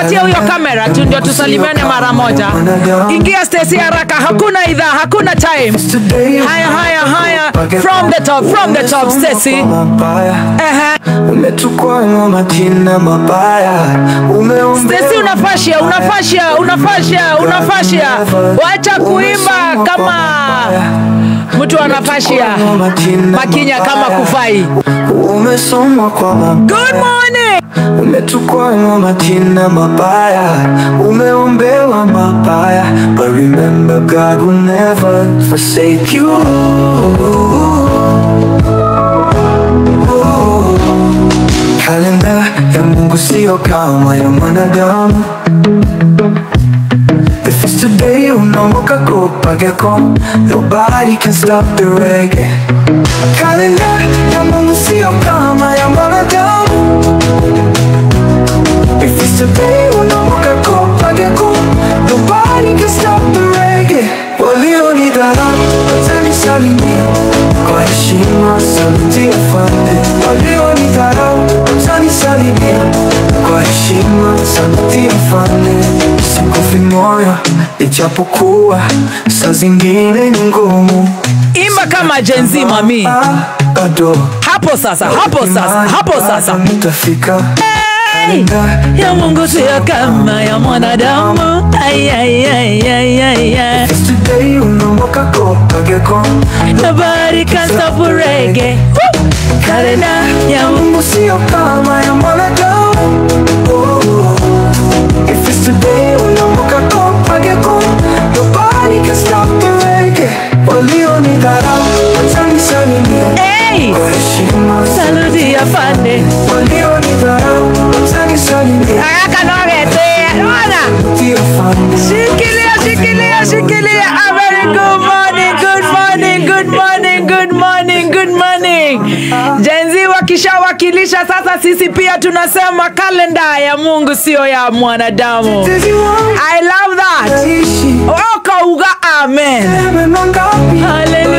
Patia huyo kamera tu ndio tusalimiane mara moja. Ingia Stacy haraka, hakuna idhaa, hakuna time. Haya from the top Stacy. Umetukua majina mabaya. Stacy unafashia. Wacha kuimba kama mtu anafashia. Makinya kama kufai. Umesoma kwa good morning. Umetukua majina mabaya. Umeombewa mabaya. But remember God will never forsake you. Kalenda ya Mungu sio kama ya mwanadamu. If it's today, unaamka kupageko. Nobody can stop the reggae. Kalenda ya Mungu sio kama ya mwanadamu. If it's today, unaamka kupageko. Nobody can stop the reggae. Walionidharau watanisalimia kwa heshima, sauti ya fande. Walionidharau watanisalimia kwa heshima, sauti ya fande. Sikufi moyo ijapokuwa saa zingine ni ngumu. Imba kama Gen Z mami. Hapo sasa nitafika. Ya Mungu sio kama ya mwanadamu. Today unaamka kupageko. Nobody can stop reggae. Kalenda ya Mungu sio kama ya mwanadamu. If it's today unaamka kupageko. Nobody can stop the reggae. Walionidharau watanisalimia kwa heshima, saluti ya fande. Walionidharau watanisalimia Shikilia. A very good morning. Gen Z wakishawakilisha, sasa sisi pia tunasema kalenda ya Mungu sio ya mwanadamu. I love that. Oka uga amen. Hallelujah.